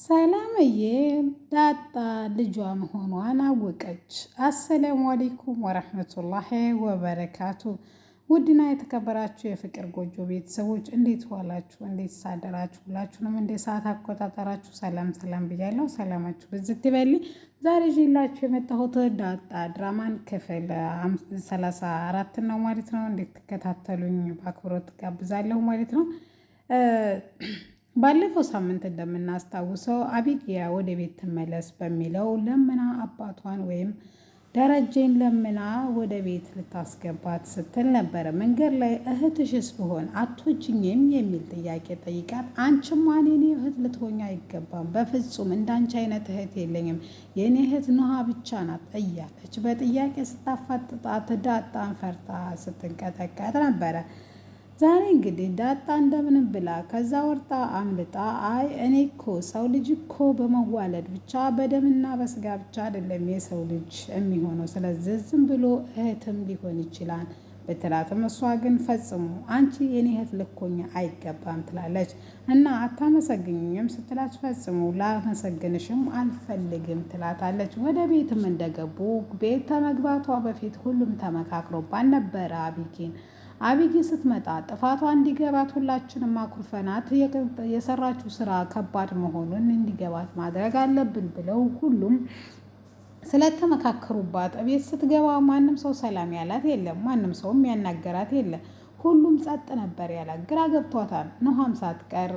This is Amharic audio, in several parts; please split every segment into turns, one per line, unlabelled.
ሰላምዬ ዳጣ ልጇ መሆኗን አወቀች። አሰላሙ አለይኩም ወረህመቱላሂ ወበረካቱ። ውድና የተከበራችሁ የፍቅር ጎጆ ቤተሰቦች እንዴት ዋላችሁ? እንዴት ሳደራችሁ? ሁላችሁንም እንደ ሰዓት አቆጣጠራችሁ ሰላም ሰላም ብያለሁ። ሰላማችሁ ብዝት ይበል። ዛሬ ይዤላችሁ የመጣሁት ዳጣ ድራማን ክፍል 34 ነው ማለት ነው። እንድትከታተሉኝ በአክብሮት ጋብዛለሁ ማለት ነው። ባለፈው ሳምንት እንደምናስታውሰው አቢጊያ ወደ ቤት ትመለስ በሚለው ለምና አባቷን ወይም ደረጀን ለምና ወደ ቤት ልታስገባት ስትል ነበረ። መንገድ ላይ እህትሽስ ብሆን አትወጂኝም የሚል ጥያቄ ጠይቃት፣ አንቺማ የኔ እህት ልትሆኝ አይገባም፣ በፍጹም እንዳንቺ አይነት እህት የለኝም፣ የኔ እህት ኑሃ ብቻ ናት እያለች በጥያቄ ስታፋጥጣት ዳጣን ፈርታ ስትንቀጠቀጥ ነበረ። ዛሬ እንግዲህ ዳጣ እንደምንም ብላ ከዛ ወርጣ አምልጣ፣ አይ እኔ እኮ ሰው ልጅ እኮ በመዋለድ ብቻ በደምና በስጋ ብቻ አይደለም የሰው ልጅ የሚሆነው፣ ስለዚህ ዝም ብሎ እህትም ሊሆን ይችላል ብትላትም እሷ ግን ፈጽሞ አንቺ የኔ እህት ልኮኛ አይገባም ትላለች። እና አታመሰግኝም ስትላት ፈጽሞ ላመሰግንሽም አልፈልግም ትላታለች። ወደ ቤትም እንደገቡ ቤት ከመግባቷ በፊት ሁሉም ተመካክሮባን ነበረ። አቢጊ ስትመጣ ጥፋቷ እንዲገባት ሁላችንም አኩርፈናት የሰራችው ስራ ከባድ መሆኑን እንዲገባት ማድረግ አለብን ብለው ሁሉም ስለተመካከሩባት ቤት ስትገባ ማንም ሰው ሰላም ያላት የለም። ማንም ሰውም ያናገራት የለም። ሁሉም ጸጥ ነበር ያላት። ግራ ገብቷታል። ኑሃም ሳትቀር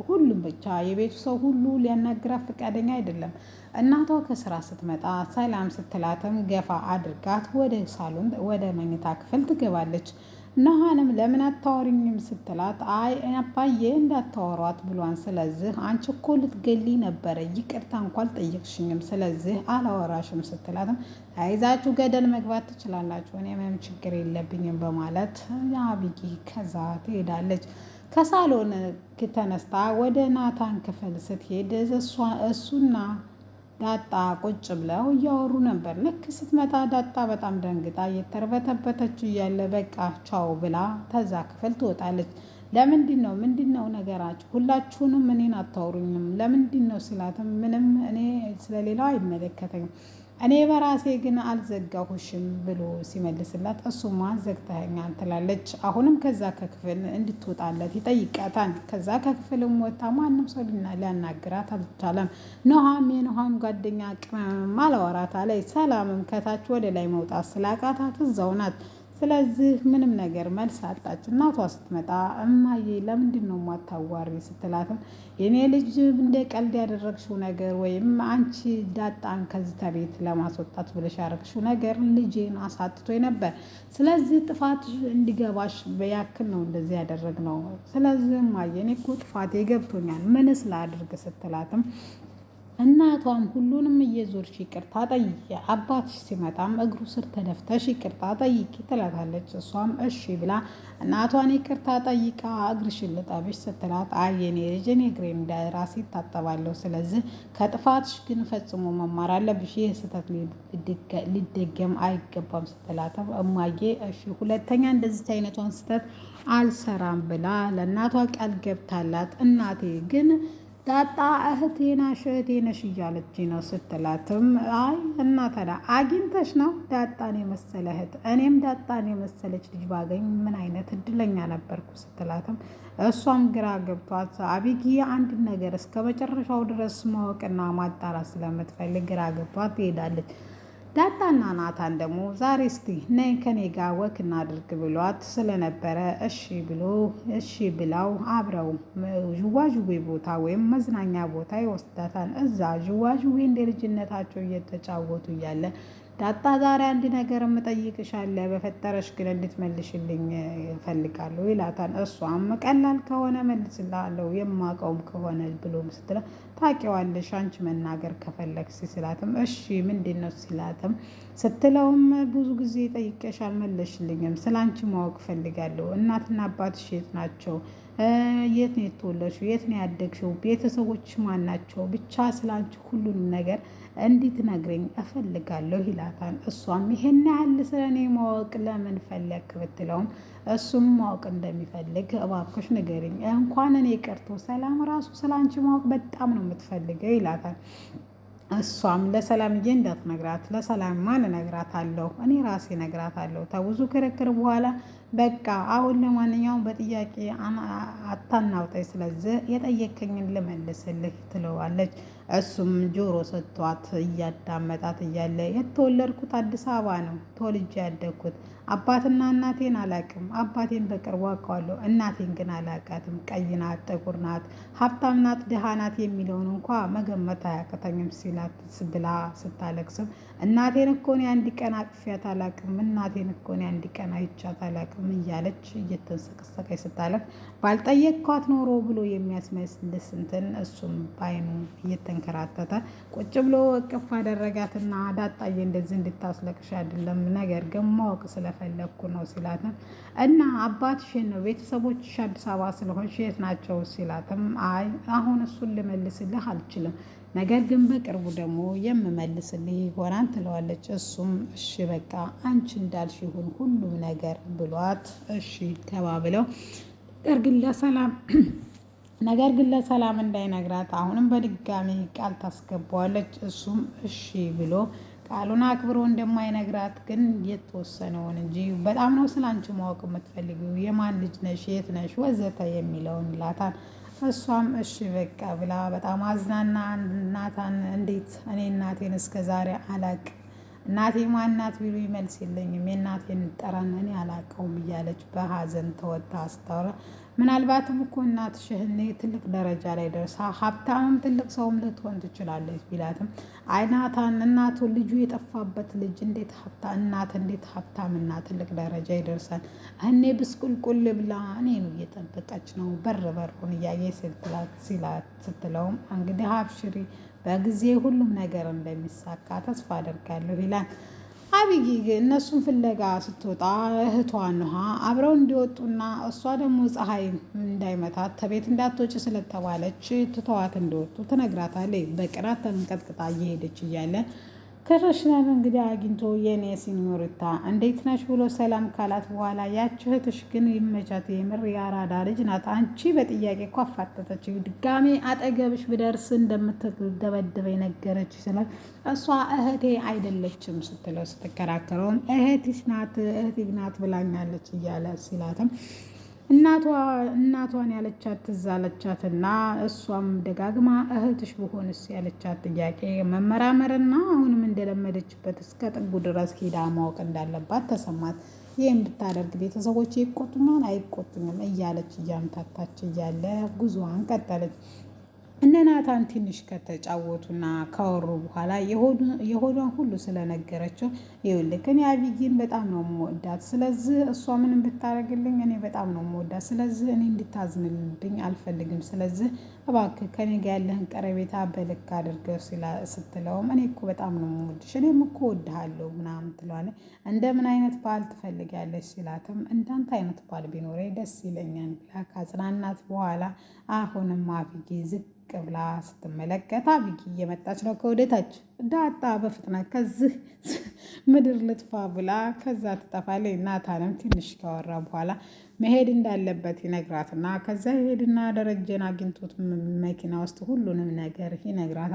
ሁሉም ብቻ የቤቱ ሰው ሁሉ ሊያናግራት ፈቃደኛ አይደለም። እናቷ ከስራ ስትመጣ ሰላም ስትላትም ገፋ አድርጋት ወደ ሳሎን ወደ መኝታ ክፍል ትገባለች። ኑሃንም ለምን አታወሪኝም ስትላት፣ አይ አባዬ እንዳታወሯት ብሏን፣ ስለዚህ አንቺ እኮ ልትገሊ ነበረ፣ ይቅርታ እንኳን አልጠየቅሽኝም፣ ስለዚህ አላወራሽም ስትላትም አይዛችሁ ገደል መግባት ትችላላችሁ፣ እኔ ምንም ችግር የለብኝም በማለት አቢጊ ከዛ ትሄዳለች። ከሳሎን ተነስታ ወደ ናታን ክፍል ስትሄድ እሱና ዳጣ ቁጭ ብለው እያወሩ ነበር። ልክ ስትመጣ ዳጣ በጣም ደንግጣ እየተርበተበተች እያለ በቃ ቻው ብላ ተዛ ክፍል ትወጣለች። ምንድን ነው ነገራችሁ? ሁላችሁንም እኔን አታወሩኝም ለምንድን ነው ሲላትም፣ ምንም እኔ ስለሌላው አይመለከተኝም፣ እኔ በራሴ ግን አልዘጋሁሽም ብሎ ሲመልስላት፣ እሱማ ዘግተኸኛል ትላለች። አሁንም ከዛ ከክፍል እንድትወጣለት ይጠይቃታል። ከዛ ከክፍልም ወጣ ማንም ሰው ሊያናግራት አልቻለም። የኑሃም ጓደኛ ቅመም አላወራት አለች። ሰላምም ከታች ወደ ላይ መውጣት ስላቃታት እዛው ናት። ስለዚህ ምንም ነገር መልስ አጣች። እናቷ ስትመጣ እማዬ ለምንድን ነው የማታዋሪ ስትላትም፣ የኔ ልጅ እንደ ቀልድ ያደረግሽው ነገር ወይም አንቺ ዳጣን ከዚህ ቤት ለማስወጣት ብለሽ ያደረግሽው ነገር ልጄን አሳጥቶኝ ነበር። ስለዚህ ጥፋት እንዲገባሽ በያክል ነው እንደዚህ ያደረግነው። ስለዚህ እማዬ እኔ እኮ ጥፋቴ ገብቶኛል፣ ምንስ ላድርግ ስትላትም፣ እናቷም ሁሉንም እየዞርሽ ይቅርታ ጠይቂ፣ አባትሽ ሲመጣም እግሩ ስር ተደፍተሽ ይቅርታ ጠይቂ ትላታለች። እሷም እሺ ብላ እናቷን ይቅርታ ጠይቃ እግርሽን ልጠብሽ ስትላት፣ አይ የኔ ልጅ እኔ እግሬን እንደ ራሴ ታጠባለሁ፣ ስለዚህ ከጥፋትሽ ግን ፈጽሞ መማር አለብሽ፣ ይህ ስህተት ሊደገም አይገባም ስትላትም፣ እማዬ እሺ ሁለተኛ እንደዚች አይነቷን ስህተት አልሰራም ብላ ለእናቷ ቃል ገብታላት፣ እናቴ ግን ዳጣ እህቴ ነሽ እያለች ነው ስትላትም፣ አይ እና ታዲያ አግኝተሽ ነው ዳጣን የመሰለ እህት፣ እኔም ዳጣን የመሰለች ልጅ ባገኝ ምን አይነት እድለኛ ነበርኩ ስትላትም፣ እሷም ግራ ገብቷት አቢጊ አንድ ነገር እስከ መጨረሻው ድረስ ማወቅና ማጣራት ስለምትፈልግ ግራ ገብቷት ትሄዳለች። ዳጣና ናታን ደግሞ ዛሬ እስቲ ነይ ከኔ ጋር ወክ እናድርግ ብሏት ስለነበረ እሺ ብላው አብረው ዥዋዥዌ ቦታ ወይም መዝናኛ ቦታ ይወስዳታል። እዛ ዥዋዥዌ እንደ ልጅነታቸው እየተጫወቱ እያለ ዳጣ ዛሬ አንድ ነገር እምጠይቅሻለሁ፣ በፈጠረሽ ግን እንድትመልሽልኝ እፈልጋለሁ ይላታል። እሷም ቀላል ከሆነ መልስልሃለሁ የማውቀውም ከሆነ ብሎ ስትለው፣ ታውቂዋለሽ አንቺ መናገር ከፈለግሽ ሲላትም፣ እሺ ምንድን ነው ሲላትም ስትለውም፣ ብዙ ጊዜ ጠይቄሽ አልመለስሽልኝም፣ ስለ አንቺ ማወቅ እፈልጋለሁ፣ እናትና አባትሽ የት ናቸው? የት ነው የተወለድሽው? የት ነው ያደግሽው? ቤተሰቦች ማን ናቸው? ብቻ ስላንቺ ሁሉንም ነገር እንድትነግረኝ እፈልጋለሁ ይላታል። እሷም ይሄን ያህል ስለ እኔ ማወቅ ለምን ፈለግ ብትለውም እሱም ማወቅ እንደሚፈልግ እባክሽ ንገሪኝ፣ እንኳን እኔ ቀርቶ ሰላም ራሱ ስለ አንቺ ማወቅ በጣም ነው የምትፈልገው ይላታል። እሷም ለሰላምዬ እንዳትነግራት፣ ለሰላም ማን እነግራታለሁ? እኔ ራሴ እነግራታለሁ። ከብዙ ክርክር በኋላ በቃ አሁን ለማንኛውም በጥያቄ አታናውጠኝ፣ ስለዚህ የጠየከኝን ልመልስልህ ትለዋለች። እሱም ጆሮ ሰጥቷት እያዳመጣት እያለ የተወለድኩት አዲስ አበባ ነው ተወልጄ ያደግኩት። አባትና እናቴን አላቅም። አባቴን በቅርቡ አውቀዋለሁ፣ እናቴን ግን አላቃትም። ቀይ ናት፣ ጥቁር ናት፣ ሀብታም ናት፣ ድሃ ናት የሚለውን እንኳ መገመት አያቅተኝም ሲላት ብላ ስታለቅስም እናቴን እኮ እኔ አንድ ቀን አቅፊያት አላቅም፣ እናቴን እኮ እኔ አንድ ቀን አይቻት አላቅም እያለች እየተንሰቀሰቀች ስታለቅስ ባልጠየቅኳት ኖሮ ብሎ የሚያስመስልስ እንትን እሱም ባይኑ እየተንከራተተ ቁጭ ብሎ እቅፍ አደረጋትና ዳጣዬ እንደዚህ እንድታስለቅሽ አይደለም፣ ነገር ግን ማወቅ ስለፈለግኩ ነው ሲላትም እና አባትሽን ነው ቤተሰቦችሽ አዲስ አበባ ስለሆንሽ የት ናቸው ሲላትም አይ አሁን እሱን ልመልስልህ አልችልም፣ ነገር ግን በቅርቡ ደግሞ የምመልስልህ ይሆናል ትለዋለች። እሱም እሺ በቃ አንቺ እንዳልሽ ይሁን ሁሉም ነገር ብሏት እሺ ተባብለው ነገር ግን ለሰላም እንዳይነግራት አሁንም በድጋሚ ቃል ታስገባዋለች። እሱም እሺ ብሎ ቃሉን አክብሮ እንደማይነግራት ግን የተወሰነውን እንጂ በጣም ነው ስላንቺ ማወቅ የምትፈልጊው፣ የማን ልጅ ነሽ፣ የት ነሽ ወዘተ የሚለውን ይላታል። እሷም እሺ በቃ ብላ በጣም አዝናና እናታን እንዴት እኔ እናቴን እስከ ዛሬ አላቅ፣ እናቴ ማናት ቢሉ መልስ የለኝም፣ የእናቴን ጠረን እኔ አላቀውም እያለች በሀዘን ተወጣ አስታውራ ምናልባትም እኮ እናትሽ ትልቅ ደረጃ ላይ ደርሳ ሀብታምም ትልቅ ሰውም ልትሆን ትችላለች ቢላትም አይናታን እናቱ ልጁ የጠፋበት ልጅ እንዴት ሀብታምና ትልቅ ደረጃ ይደርሳል? እኔ ብስቁልቁል ብላ እኔኑ እየጠበቀች ነው በሩን እያየ ስትለውም እንግዲህ አብሽሪ በጊዜ ሁሉም ነገር እንደሚሳካ ተስፋ አደርጋለሁ ይላል። አብይ እነሱን ፍለጋ ስትወጣ እህቷን ውሃ አብረው እንዲወጡና እሷ ደግሞ ፀሐይ እንዳይመታት ተቤት እንዳትወጭ ስለተባለች ትተዋት እንደወጡ ትነግራታለች። በቅናት ተንቀጥቅጣ እየሄደች እያለ ክርሽናን እንግዲህ አግኝቶ የኔ ሲኞሪታ እንዴት ነሽ ብሎ ሰላም ካላት በኋላ ያች እህትሽ ግን ይመቻት፣ የምር የአራዳ ልጅ ናት። አንቺ በጥያቄ እኮ አፋጠጠች፣ ድጋሜ አጠገብሽ ብደርስ እንደምትደበደበኝ ነገረች ስላት እሷ እህቴ አይደለችም ስትለው ስትከራከረውም እህትሽ ናት ናት ብላኛለች እያለ ሲላትም እናቷን ያለቻት ትዝ አለቻትና እሷም ደጋግማ እህትሽ ብሆንስ ያለቻት ጥያቄ መመራመርና አሁንም እንደለመደችበት እስከ ጥጉ ድረስ ሄዳ ማወቅ እንዳለባት ተሰማት። ይህም ብታደርግ ቤተሰቦች ይቆጡኛል አይቆጡኝም እያለች እያምታታች እያለ ጉዞዋን ቀጠለች። እነ ናታን ትንሽ ከተጫወቱና ካወሩ በኋላ የሆዷን ሁሉ ስለነገረችው ይኸውልህ እኔ አቢጊን በጣም ነው የምወዳት፣ ስለዚህ እሷ ምንም ብታደርግልኝ እኔ በጣም ነው የምወዳት፣ ስለዚህ እኔ እንድታዝንልብኝ አልፈልግም፣ ስለዚህ እባክህ ከኔ ጋር ያለህን ቀረቤታ በልክ አድርገው ስትለውም እኔ እኮ በጣም ነው የምወድሽ፣ እኔም እኮ እወድሃለሁ ምናምን ትለዋለች። እንደምን አይነት ባል ትፈልጊያለሽ ሲላትም እንዳንተ አይነት ባል ቢኖረኝ ደስ ይለኛል ብላ ካጽናናት በኋላ አሁንም አቢጊ ዝቅ ብላ ስትመለከት አቢጊ እየመጣች ነው ከወደታች። ዳጣ በፍጥነት ከዚህ ምድር ልጥፋ ብላ ከዛ ትጠፋለች። ናታንም ትንሽ ካወራ በኋላ መሄድ እንዳለበት ይነግራትና ከዛ ይሄድና ደረጀን አግኝቶት መኪና ውስጥ ሁሉንም ነገር ይነግረዋል።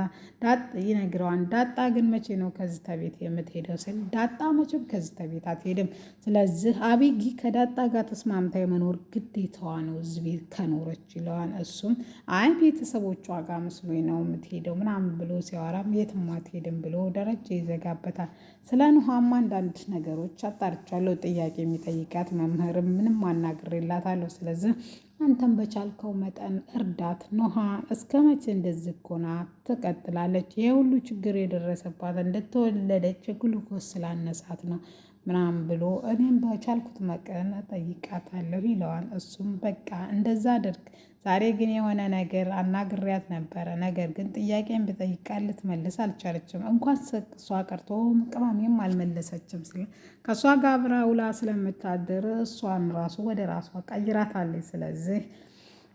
ዳጣ ግን መቼ ነው ከዚህ ተቤት የምትሄደው ስል ዳጣ መቼም ከዚህ ተቤት አትሄድም፣ ስለዚህ አቢጊ ከዳጣ ጋር ተስማምታ የመኖር ግዴታዋ ነው እዚህ ቤት ከኖረች ይለዋል። እሱም አይ ቤተሰቦቿ ጋር መስሎኝ ነው የምትሄደው ምናምን ብሎ ሲያወራም የትም አትሄድም ብሎ ደረጀ ይዘጋበታል። ስለ ኑሃማ አንዳንድ ነገሮች አጣርቻለሁ፣ ጥያቄ የሚጠይቃት መምህርም ምንም አናግሬላታለሁ፣ ስለዚህ አንተም በቻልከው መጠን እርዳት። ኑሃ እስከ መቼ እንደዚህ እኮ ናት ትቀጥላለች። ይሄ ሁሉ ችግር የደረሰባት እንደተወለደች ግሉኮስ ስላነሳት ነው ምናምን ብሎ እኔም በቻልኩት መጠን ጠይቃታለሁ ይለዋል። እሱም በቃ እንደዛ አድርግ፣ ዛሬ ግን የሆነ ነገር አናግሪያት ነበረ፣ ነገር ግን ጥያቄን ብጠይቃት ልትመልስ አልቻለችም፣ እንኳን እሷ ቀርቶ ቅመሜም አልመለሰችም ሲል ከእሷ ጋር አብራ ውላ ስለምታድር እሷን ራሱ ወደ ራሷ ቀይራታለች። ስለዚህ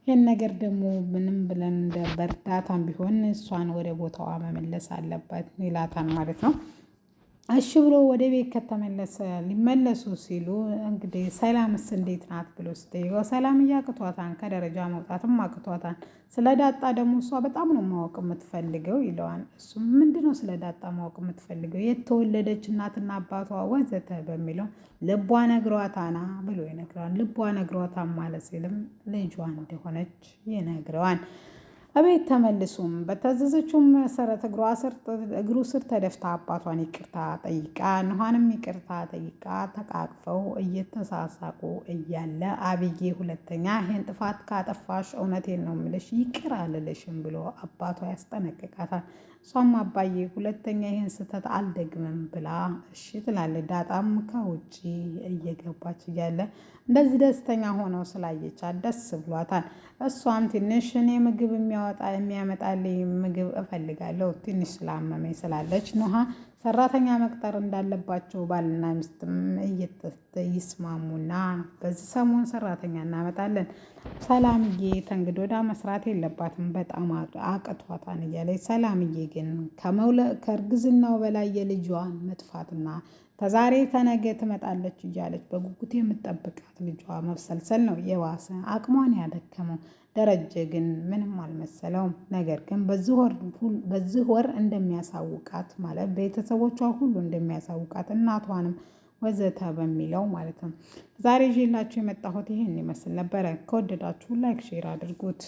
ይህን ነገር ደግሞ ምንም ብለን እንደ በእርዳታም ቢሆን እሷን ወደ ቦታዋ መመለስ አለበት ይላታል ማለት ነው። እሺ ብሎ ወደ ቤት ከተመለሰ ሊመለሱ ሲሉ እንግዲህ ሰላምስ እንዴት ናት ብሎ ሲጠይቀው ሰላም አቅቷታል፣ ከደረጃ መውጣትም አቅቷታል። ስለ ዳጣ ደግሞ እሷ በጣም ነው ማወቅ የምትፈልገው ይለዋል። እሱም ምንድነው ስለ ዳጣ ማወቅ የምትፈልገው? የተወለደች እናትና አባቷ ወዘተ በሚለው ልቧ ነግሯታና ብሎ ይነግረዋል። ልቧ ነግሯታን ማለት ሲልም ልጇ እንደሆነች ይነግረዋል። እቤት ተመልሱም በታዘዘችው መሰረት እግሩ ስር ተደፍታ አባቷን ይቅርታ ጠይቃ ኑሃንም ይቅርታ ጠይቃ ተቃቅፈው እየተሳሳቁ እያለ አብዬ ሁለተኛ ይህን ጥፋት ካጠፋሽ እውነቴን ነው የምልሽ ይቅር አልልሽም ብሎ አባቷ ያስጠነቅቃታል። እሷም አባዬ ሁለተኛ ይህን ስህተት አልደግምም ብላ እሺ ትላለች። ዳጣም ከውጭ እየገባች እያለ እንደዚህ ደስተኛ ሆነው ስላየቻት ደስ ብሏታል። እሷም ትንሽ እኔ ምግብ የሚያመጣልኝ ምግብ እፈልጋለሁ ትንሽ ስላመመኝ ስላለች ኑሃ ሰራተኛ መቅጠር እንዳለባቸው ባልና ሚስትም ይስማሙና በዚህ ሰሞን ሰራተኛ እናመጣለን። ሰላምዬ ተንግዶ ወዲያ መስራት የለባትም በጣም አቅቷታን እያለች ሰላምዬ ግን ከእርግዝናው በላይ የልጇን መጥፋትና ከዛሬ ተነገ ትመጣለች እያለች በጉጉት የምትጠብቃት ልጇ መብሰልሰል ነው የባሰ አቅሟን ያደከመው። ደረጀ ግን ምንም አልመሰለውም። ነገር ግን በዚህ ወር እንደሚያሳውቃት ማለት ቤተሰቦቿ ሁሉ እንደሚያሳውቃት እናቷንም ወዘተ በሚለው ማለት ነው። ዛሬ ይዤላችሁ የመጣሁት ይህን ይመስል ነበረ። ከወደዳችሁ ላይክ ሼር አድርጉት።